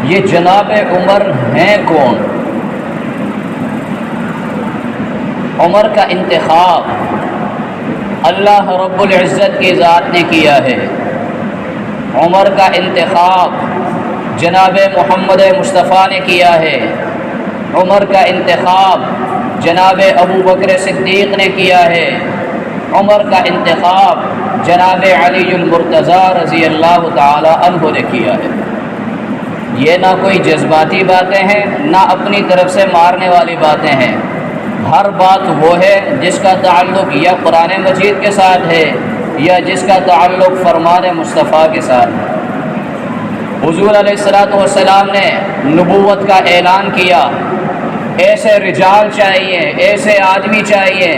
یہ جناب عمر ہیں کون؟ عمر کا انتخاب اللہ رب العزت کی ذات نے کیا ہے۔ عمر کا انتخاب جناب محمد مصطفیٰ نے کیا ہے۔ عمر کا انتخاب جناب ابو بکر صدیق نے کیا ہے۔ عمر کا انتخاب جناب علی المرتضیٰ رضی اللہ تعالی عنہ نے کیا ہے۔ یہ نہ کوئی جذباتی باتیں ہیں، نہ اپنی طرف سے مارنے والی باتیں ہیں۔ ہر بات وہ ہے جس کا تعلق یا قرآن مجید کے ساتھ ہے یا جس کا تعلق فرمان مصطفیٰ کے ساتھ ہے۔ حضور علیہ الصلوۃ والسلام نے نبوت کا اعلان کیا۔ ایسے رجال چاہیے، ایسے آدمی چاہیے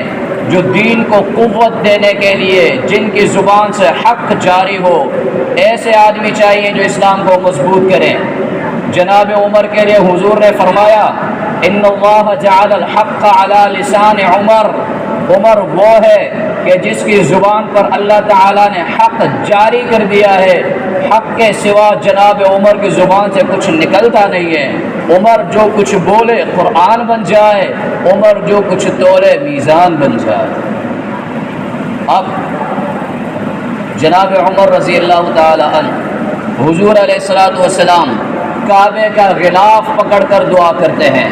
جو دین کو قوت دینے کے لیے جن کی زبان سے حق جاری ہو، ایسے آدمی چاہیے جو اسلام کو مضبوط کریں۔ جناب عمر کے لیے حضور نے فرمایا ان اللہ جعل الحق علی لسان عمر۔ عمر وہ ہے کہ جس کی زبان پر اللہ تعالیٰ نے حق جاری کر دیا ہے، حق کے سوا جناب عمر کی زبان سے کچھ نکلتا نہیں ہے۔ عمر جو کچھ بولے قرآن بن جائے، عمر جو کچھ تولے میزان بن جائے۔ اب جناب عمر رضی اللہ تعالی عنہ حضور علیہ الصلوۃ والسلام کعبے کا غلاف پکڑ کر دعا کرتے ہیں،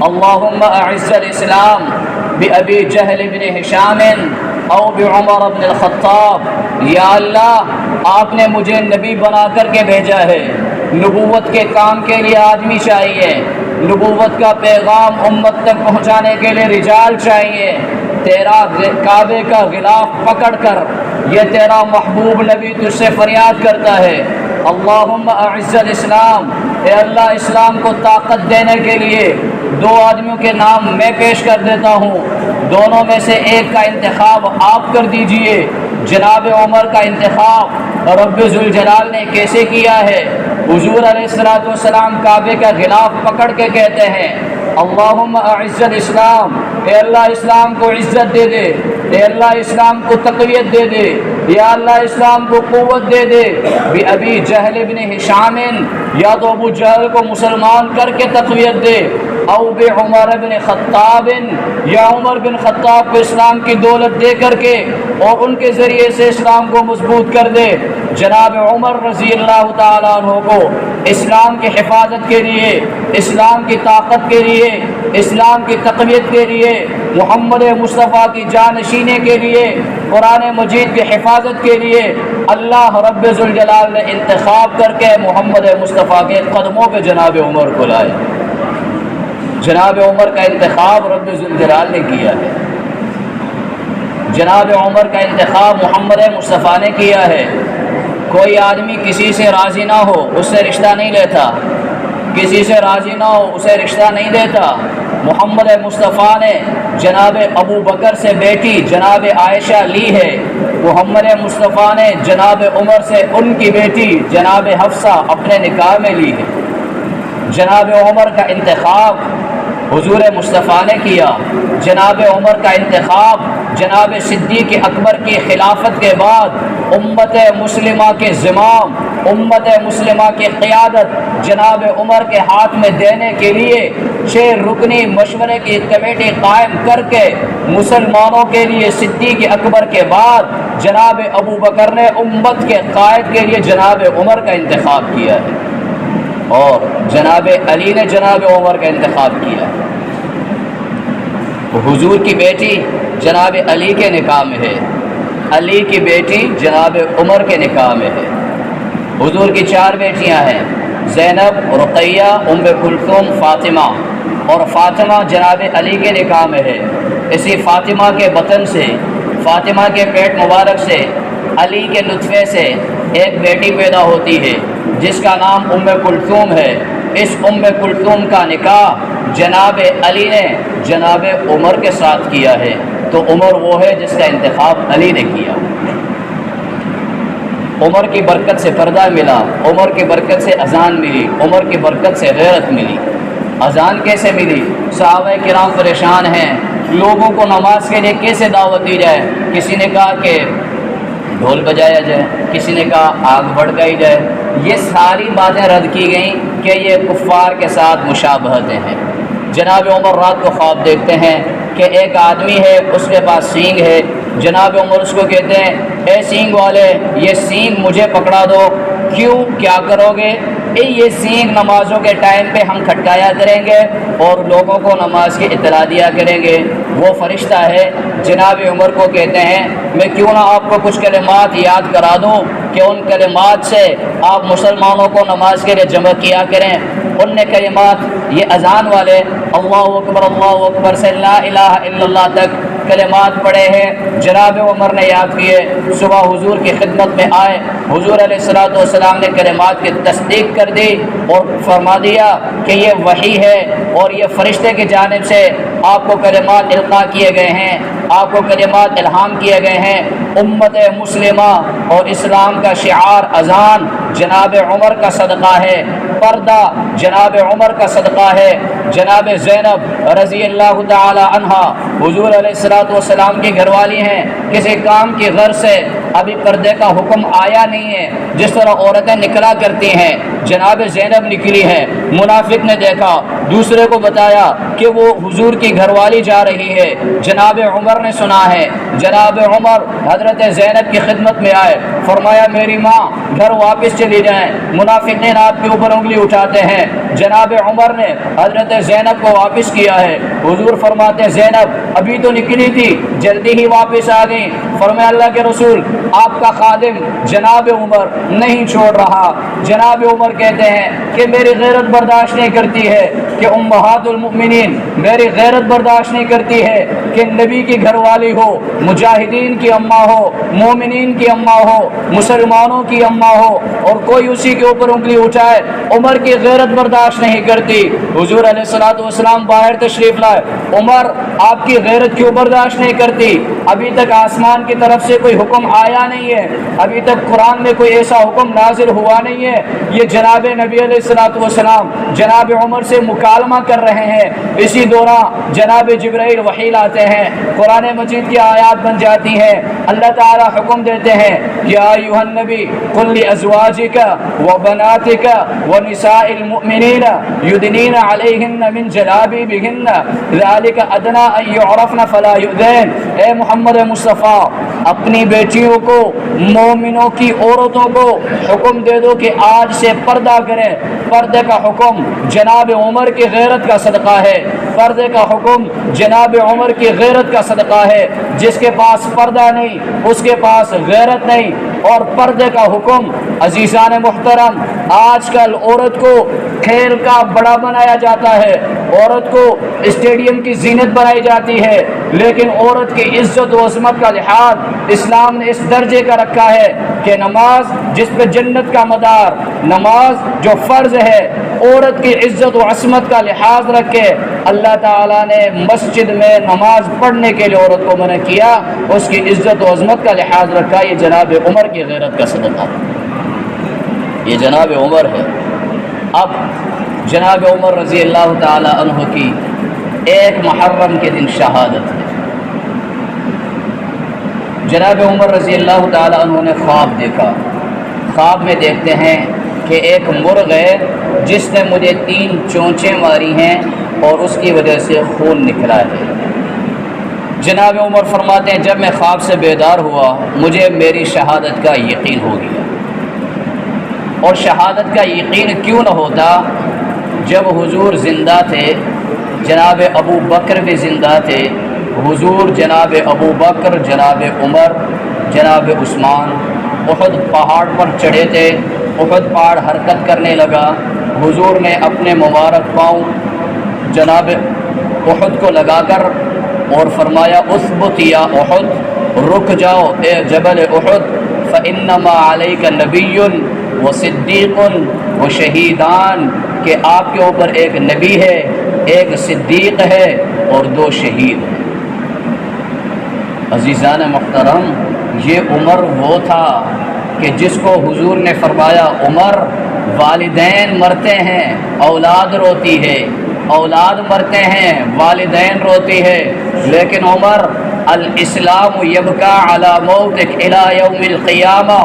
اللہم اعز الاسلام بأبی جہل بن ہشام او بعمر بن الخطاب۔ یا اللہ آپ نے مجھے نبی بنا کر کے بھیجا ہے، نبوت کے کام کے لیے آدمی چاہیے، نبوت کا پیغام امت تک پہنچانے کے لیے رجال چاہیے۔ تیرا کعبے کا غلاف پکڑ کر یہ تیرا محبوب نبی تجھ سے فریاد کرتا ہے، اللہم اعز الاسلام، اے اللہ اسلام کو طاقت دینے کے لیے دو آدمیوں کے نام میں پیش کر دیتا ہوں، دونوں میں سے ایک کا انتخاب آپ کر دیجئے۔ جناب عمر کا انتخاب رب ذوالجلال نے کیسے کیا ہے؟ حضور علیہ الصلوۃ والسلام کعبے کا غلاف پکڑ کے کہتے ہیں، اللہم اعز الاسلام، اے اللہ اسلام کو عزت دے دے، اے اللہ اسلام کو تقویت دے دے، یا اللہ اسلام کو قوت دے دے۔ ابی جہل بن ہشام، یا تو ابو جہل کو مسلمان کر کے تقویت دے، او بعمر بن خطاب، یا عمر بن خطاب کو اسلام کی دولت دے کر کے اور ان کے ذریعے سے اسلام کو مضبوط کر دے۔ جناب عمر رضی اللہ تعالیٰ عنہ کو اسلام کی حفاظت کے لیے، اسلام کی طاقت کے لیے، اسلام کی تقویت کے لیے، محمد مصطفیٰ کی جانشینے کے لیے، قرآن مجید کی حفاظت کے لیے اللہ رب ذوالجلال نے انتخاب کر کے محمد مصطفیٰ کے قدموں پہ جناب عمر کو لائے۔ جناب عمر کا انتخاب رب ذوالجلال نے کیا ہے۔ جناب عمر کا انتخاب محمد مصطفیٰ نے کیا ہے۔ کوئی آدمی کسی سے راضی نہ ہو اس سے رشتہ نہیں لیتا، کسی سے راضی نہ ہو اسے رشتہ نہیں دیتا۔ محمد مصطفیٰ نے جناب ابو بکر سے بیٹی جناب عائشہ لی ہے، محمد مصطفیٰ نے جناب عمر سے ان کی بیٹی جناب حفصہ اپنے نکاح میں لی ہے۔ جناب عمر کا انتخاب حضور مصطفیٰ نے کیا۔ جناب عمر کا انتخاب جناب صدیق اکبر کی خلافت کے بعد امت مسلمہ کے زمام، امت مسلمہ کی قیادت جناب عمر کے ہاتھ میں دینے کے لیے 6 رکنی مشورے کی کمیٹی قائم کر کے مسلمانوں کے لیے صدیق اکبر کے بعد جناب ابو بکر نے امت کے قائد کے لیے جناب عمر کا انتخاب کیا ہے، اور جناب علی نے جناب عمر کا انتخاب کیا۔ حضور کی بیٹی جناب علی کے نکاح میں ہے، علی کی بیٹی جناب عمر کے نکاح میں ہے۔ حضور کی 4 بیٹیاں ہیں، زینب، رقیہ، ام کلثوم، فاطمہ، اور فاطمہ جناب علی کے نکاح میں ہے۔ اسی فاطمہ کے بطن سے، فاطمہ کے پیٹ مبارک سے، علی کے نطفے سے ایک بیٹی پیدا ہوتی ہے جس کا نام ام کلثوم ہے۔ اس ام کلثوم کا نکاح جناب علی نے جناب عمر کے ساتھ کیا ہے، تو عمر وہ ہے جس کا انتخاب علی نے کیا۔ عمر کی برکت سے پردہ ملا، عمر کی برکت سے اذان ملی، عمر کی برکت سے غیرت ملی۔ اذان کیسے ملی؟ صحابہ کرام پریشان ہیں، لوگوں کو نماز کے لیے کیسے دعوت دی جائے؟ کسی نے کہا کہ ڈھول بجایا جائے، کسی نے کہا آگ بھڑکائی جائے، یہ ساری باتیں رد کی گئیں کہ یہ کفار کے ساتھ مشابہتیں ہیں۔ جناب عمر رات کو خواب دیکھتے ہیں کہ ایک آدمی ہے، اس کے پاس سینگ ہے۔ جناب عمر اس کو کہتے ہیں اے سینگ والے، یہ سینگ مجھے پکڑا دو۔ کیوں، کیا کرو گے؟ یہ سینگ نمازوں کے ٹائم پہ ہم کھٹکایا کریں گے اور لوگوں کو نماز کی اطلاع دیا کریں گے۔ وہ فرشتہ ہے، جناب عمر کو کہتے ہیں میں کیوں نہ آپ کو کچھ کلمات یاد کرا دوں کہ ان کلمات سے آپ مسلمانوں کو نماز کے لیے جمع کیا کریں۔ ان نے کلمات، یہ اذان والے اللہ اکبر سے لا الہ الا اللہ تک کلمات پڑھے ہیں، جناب عمر نے یاد کیے۔ صبح حضور کی خدمت میں آئے، حضور علیہ الصلوۃ والسلام نے کلمات کی تصدیق کر دی اور فرما دیا کہ یہ وحی ہے اور یہ فرشتے کی جانب سے آپ کو کلمات القاء کیے گئے ہیں، آپ کو کلمات الہام کیے گئے ہیں۔ امت مسلمہ اور اسلام کا شعار اذان جناب عمر کا صدقہ ہے، پردہ جناب عمر کا صدقہ ہے۔ جناب زینب رضی اللہ تعالی عنہا حضور علیہ الصلوۃ والسلام کی گھر والی ہیں، کسی کام کی غرض سے ابھی پردے کا حکم آیا نہیں ہے، جس طرح عورتیں نکلا کرتی ہیں جناب زینب نکلی ہے۔ منافق نے دیکھا، دوسرے کو بتایا کہ وہ حضور کی گھر والی جا رہی ہے، جناب عمر نے سنا ہے۔ جناب عمر حضرت زینب کی خدمت میں آئے، فرمایا میری ماں گھر واپس چلی جائیں۔ منافقین آپ کے اوپر انگلی اٹھاتے ہیں، جناب عمر نے حضرت زینب کو واپس کیا ہے۔ حضور فرماتے زینب ابھی تو نکلی تھی، جلدی ہی واپس آ گئی۔ فرمایا اللہ کے رسول آپ کا خادم جناب عمر نہیں چھوڑ رہا۔ جناب عمر کہتے ہیں کہ میری غیرت برداشت نہیں کرتی ہے کہ امہات المؤمنین، میری غیرت برداشت نہیں کرتی ہے کہ نبی کی گھر والی ہو، مجاہدین کی اماں ہو، مومنین کی اماں ہو، مسلمانوں کی اماں ہو اور کوئی اسی کے اوپر انگلی اٹھائے۔ عمر کی غیرت برداشت نہیں کرتی۔ حضور علیہ الصلوۃ والسلام باہر تشریف لائے، عمر آپ کی غیرت کیوں برداشت نہیں کرتی؟ ابھی تک آسمان کی طرف سے کوئی حکم آیا نہیں ہے، ابھی تک قرآن میں کوئی ایسا حکم نازل ہوا نہیں ہے۔ یہ جناب نبی علیہ الصلوۃ والسلام جناب عمر سے مکالمہ کر رہے ہیں، اسی دوران جناب جبرائیل وحی لاتے ہیں، قرآن مجید کی آیات بن جاتی ہیں۔ اللہ تعالی حکم دیتے ہیں یا ایھا النبی قل لازواجک وبناتک ونساء المؤمنین یدنین علیہن من جلابیبہن ذلک ادنی ان یعرفن فلا یؤذین۔ اے محمد مصطفیٰ اپنی بیٹیوں کو، مومنوں کی عورتوں کو حکم دے دو کہ آج سے پردہ کریں۔ پردے کا حکم جناب عمر کی غیرت کا صدقہ ہے، پردے کا حکم جناب عمر کی غیرت کا صدقہ ہے۔ جس کے پاس پردہ نہیں اس کے پاس غیرت نہیں۔ اور پردے کا حکم عزیزان محترم، آج کل عورت کو کھیل کا بڑا بنایا جاتا ہے، عورت کو اسٹیڈیم کی زینت بنائی جاتی ہے، لیکن عورت کی عزت و عظمت کا لحاظ اسلام نے اس درجے کا رکھا ہے کہ نماز جس پہ جنت کا مدار، نماز جو فرض ہے، عورت کی عزت و عصمت کا لحاظ رکھے۔ اللہ تعالیٰ نے مسجد میں نماز پڑھنے کے لیے عورت کو منع کیا، اس کی عزت و عظمت کا لحاظ رکھا۔ یہ جناب عمر کی غیرت کا صدقہ، یہ جناب عمر ہے۔ اب جناب عمر رضی اللہ تعالی عنہ کی ایک محرم کے دن شہادت ہے۔ جناب عمر رضی اللہ تعالی عنہ نے خواب دیکھا۔ خواب میں دیکھتے ہیں کہ ایک مرغ ہے جس نے مجھے 3 چونچیں ماری ہیں اور اس کی وجہ سے خون نکلا ہے۔ جناب عمر فرماتے ہیں جب میں خواب سے بیدار ہوا مجھے میری شہادت کا یقین ہو گیا۔ اور شہادت کا یقین کیوں نہ ہوتا جب حضور زندہ تھے، جناب ابو بکر بھی زندہ تھے، حضور جناب ابو بکر، جناب عمر، جناب عثمان احد پہاڑ پر چڑھے تھے۔ احد پہاڑ حرکت کرنے لگا، حضور نے اپنے مبارک پاؤں جناب احد کو لگا کر اور فرمایا اثبت یا احد، رک جاؤ اے جبل احد، فانما علیک نبی و صدیق و شہیدان، کہ آپ کے اوپر ایک نبی ہے، ایک صدیق ہے اور 2 شہید ہیں۔ عزیزان محترم، یہ عمر وہ تھا کہ جس کو حضور نے فرمایا عمر والدین مرتے ہیں اولاد روتی ہے، اولاد مرتے ہیں والدین روتی ہے، لیکن عمر الاسلام یبکا علی موتک الی یوم القیامہ،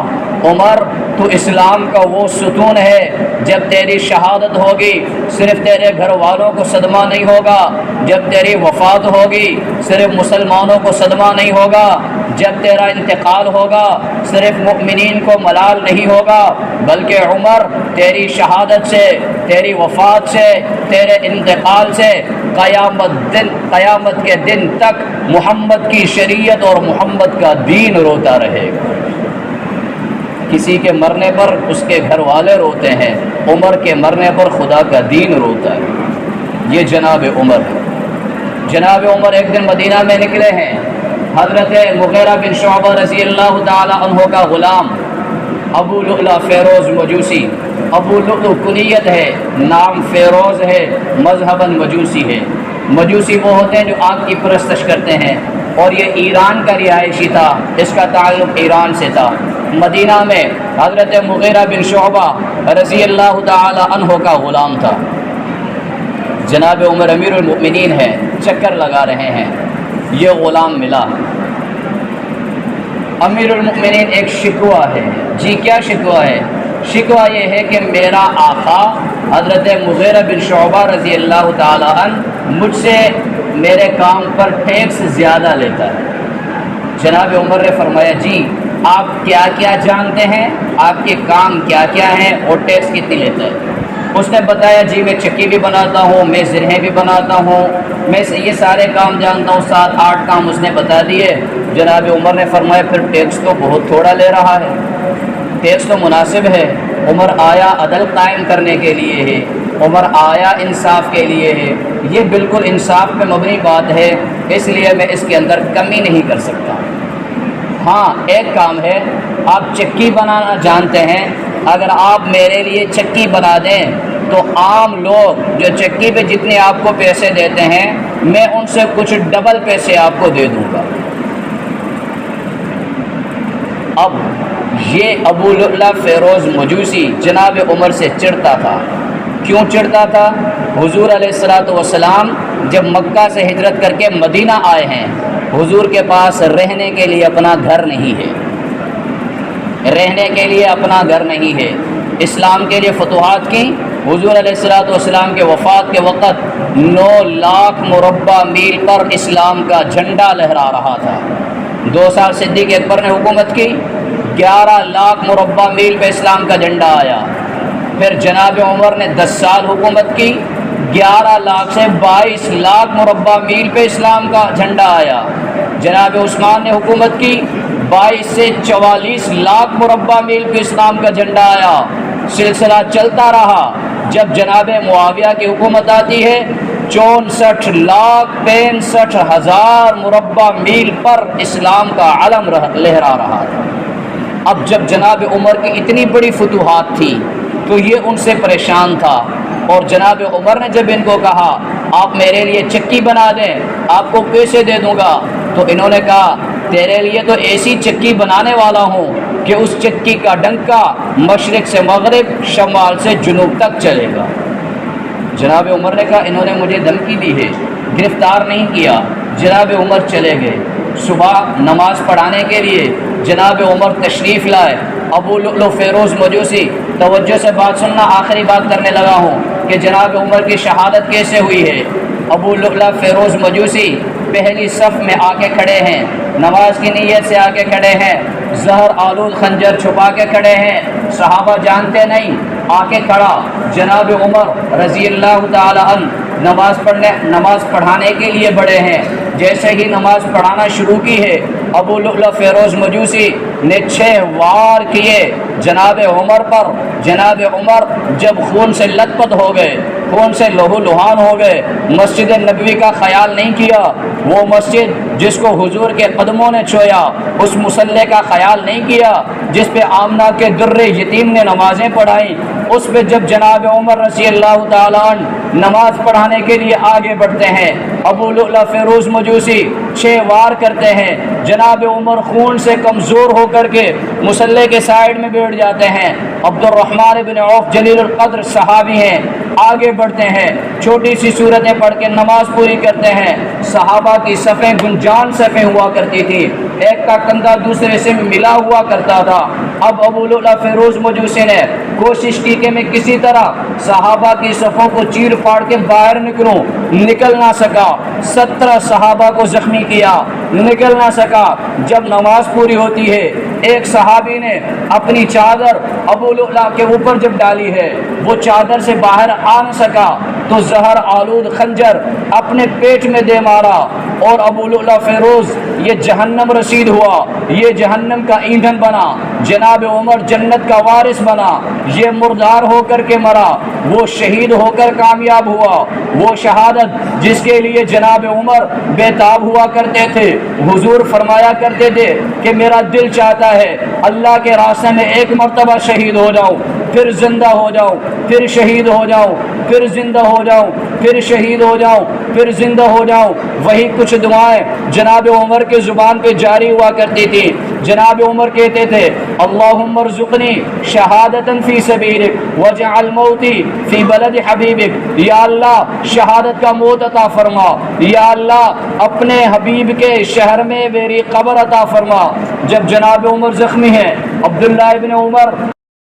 عمر تو اسلام کا وہ ستون ہے، جب تیری شہادت ہوگی صرف تیرے گھر والوں کو صدمہ نہیں ہوگا، جب تیری وفات ہوگی صرف مسلمانوں کو صدمہ نہیں ہوگا، جب تیرا انتقال ہوگا صرف مؤمنین کو ملال نہیں ہوگا، بلکہ عمر تیری شہادت سے، تیری وفات سے، تیرے انتقال سے قیامت کے دن تک محمد کی شریعت اور محمد کا دین روتا رہے گا۔ کسی کے مرنے پر اس کے گھر والے روتے ہیں، عمر کے مرنے پر خدا کا دین روتا ہے۔ یہ جناب عمر ہے۔ جناب عمر ایک دن مدینہ میں نکلے ہیں، حضرت مغیرہ بن شعبہ رضی اللہ تعالی عنہ کا غلام ابو لؤلؤ فیروز مجوسی، ابو لؤلؤ کنیت ہے، نام فیروز ہے، مذہباً مجوسی ہے۔ مجوسی وہ ہوتے ہیں جو آگ کی پرستش کرتے ہیں، اور یہ ایران کا رہائشی تھا، اس کا تعلق ایران سے تھا۔ مدینہ میں حضرت مغیرہ بن شعبہ رضی اللہ تعالی عنہ کا غلام تھا۔ جناب عمر امیر المؤمنین ہے، چکر لگا رہے ہیں، یہ غلام ملا۔ امیر المؤمنین ایک شکوہ ہے، جی کیا شکوہ ہے؟ شکوہ یہ ہے کہ میرا آقا حضرت مغیرہ بن شعبہ رضی اللہ تعالی عنہ مجھ سے میرے کام پر ٹیکس زیادہ لیتا ہے۔ جناب عمر نے فرمایا جی آپ کیا کیا جانتے ہیں، آپ کے کام کیا کیا ہیں اور ٹیکس کتنی لیتا ہے؟ اس نے بتایا جی میں چکی بھی بناتا ہوں، میں زرہیں بھی بناتا ہوں، میں یہ سارے کام جانتا ہوں، 7-8 کام اس نے بتا دیے۔ جناب عمر نے فرمایا پھر ٹیکس تو بہت تھوڑا لے رہا ہے، ٹیکس تو مناسب ہے۔ عمر آیا عدل قائم کرنے کے لیے ہے، عمر آیا انصاف کے لیے ہے، یہ بالکل انصاف پہ مبنی بات ہے، اس لیے میں اس کے اندر کمی نہیں کر سکتا۔ ہاں ایک کام ہے، آپ چکی بنانا جانتے ہیں، اگر آپ میرے لیے چکی بنا دیں تو عام لوگ جو چکی پہ جتنے آپ کو پیسے دیتے ہیں میں ان سے کچھ ڈبل پیسے آپ کو دے دوں گا۔ اب یہ ابو لؤلؤ فیروز مجوسی جناب عمر سے چڑھتا تھا۔ کیوں چڑھتا تھا؟ حضور علیہ الصلوۃ والسلام جب مکہ سے ہجرت کر کے مدینہ آئے ہیں، حضور کے پاس رہنے کے لیے اپنا گھر نہیں ہے، رہنے کے لیے اپنا گھر نہیں ہے۔ اسلام کے لیے فتوحات کی، حضور علیہ الصلوۃ والسلام کے وفات کے وقت 9 لاکھ مربع میل پر اسلام کا جھنڈا لہرا رہا تھا۔ 2 سال صدیق اکبر نے حکومت کی، 11 لاکھ مربع میل پہ اسلام کا جھنڈا آیا۔ پھر جناب عمر نے 10 سال حکومت کی، 11 لاکھ سے 22 لاکھ مربع میل پہ اسلام کا جھنڈا آیا۔ جناب عثمان نے حکومت کی، 22 سے 44 لاکھ مربع میل پہ اسلام کا جھنڈا آیا۔ سلسلہ چلتا رہا، جب جناب معاویہ کی حکومت آتی ہے 64,65,000 مربع میل پر اسلام کا علم لہرا رہا تھا۔ اب جب جناب عمر کی اتنی بڑی فتوحات تھی تو یہ ان سے پریشان تھا، اور جناب عمر نے جب ان کو کہا آپ میرے لیے چکی بنا دیں آپ کو پیسے دے دوں گا، تو انہوں نے کہا تیرے لیے تو ایسی چکی بنانے والا ہوں کہ اس چکی کا ڈنکا مشرق سے مغرب، شمال سے جنوب تک چلے گا۔ جناب عمر نے کہا انہوں نے مجھے دھمکی دی ہے، گرفتار نہیں کیا۔ جناب عمر چلے گئے۔ صبح نماز پڑھانے کے لیے جناب عمر تشریف لائے۔ ابو لؤلؤ فیروز مجوسی، توجہ سے بات سننا، آخری بات کرنے لگا ہوں کہ جناب عمر کی شہادت کیسے ہوئی ہے۔ ابو لؤلؤ فیروز مجوسی پہلی صف میں آ کے کھڑے ہیں، نماز کی نیت سے آ کے کھڑے ہیں، زہر آلود خنجر چھپا کے کھڑے ہیں، صحابہ جانتے نہیں، آ کے کھڑا جناب عمر رضی اللہ تعالی عنہ نماز پڑھانے کے لیے بڑے ہیں۔ جیسے ہی نماز پڑھانا شروع کی ہے، ابو لؤلؤ فیروز مجوسی نے 6 وار کیے جناب عمر پر۔ جناب عمر جب خون سے لت پت ہو گئے، خون سے لہو لہان ہو گئے، مسجد نبوی کا خیال نہیں کیا، وہ مسجد جس کو حضور کے قدموں نے چھویا، اس مصلی کا خیال نہیں کیا جس پہ آمنہ کے در یتیم نے نمازیں پڑھائیں، اس پہ جب جناب عمر رضی اللہ تعالیٰ عنہ نماز پڑھانے کے لیے آگے بڑھتے ہیں، ابو لؤلؤ فیروز مجوسی 6 وار کرتے ہیں، جناب عمر خون سے کمزور ہو کر کے مصلی کے سائیڈ میں بیٹھ جاتے ہیں۔ عبد الرحمن بن عوف جلیل القدر صحابی ہیں، آگے بڑھتے ہیں، چھوٹی سی صورتیں پڑھ کے نماز پوری کرتے ہیں۔ صحابہ کی صفیں گنجان صفیں ہوا کرتی تھی، ایک کا کندھا دوسرے سے ملا ہوا کرتا تھا۔ اب ابو لؤلؤ فیروز مجوسی نے کوشش کی کہ میں کسی طرح صحابہ کی صفوں کو چیر پھاڑ کے باہر نکلوں، نکل نہ سکا۔ 17 صحابہ کو زخمی کیا، نکل نہ سکا۔ جب نماز پوری ہوتی ہے، ایک صحابی نے اپنی چادر ابو لؤلؤ کے اوپر جب ڈالی ہے، وہ چادر سے باہر آ نہ سکا تو زہر آلود خنجر اپنے پیٹ میں دے مارا، اور ابو لؤلؤ فیروز یہ جہنم رسید ہوا، یہ جہنم کا ایندھن بنا۔ جناب عمر جنت کا وارث بنا، یہ مردار ہو کر کے مرا، وہ شہید ہو کر کامیاب ہوا۔ وہ شہادت جس کے لیے جناب عمر بے تاب ہوا کرتے تھے، حضور فرمایا کرتے تھے کہ میرا دل چاہتا ہے اللہ کے راستے میں ایک مرتبہ شہید ہو جاؤں، پھر زندہ ہو جاؤں، پھر شہید ہو جاؤں، پھر زندہ ہو جاؤں، پھر شہید ہو جاؤں، پھر زندہ ہو جاؤں۔ وہی کچھ دعائیں جناب عمر کے زبان پہ جاری ہوا کرتی تھی۔ جناب عمر کہتے تھے اللہم ارزقنی شہادتا فی سبیلک واجعل موتی فی بلد حبیبک، یا اللہ شہادت کا موت عطا فرما، یا اللہ اپنے حبیب کے شہر میں میری قبر عطا فرما۔ جب جناب عمر زخمی ہیں، عبداللہ ابن عمر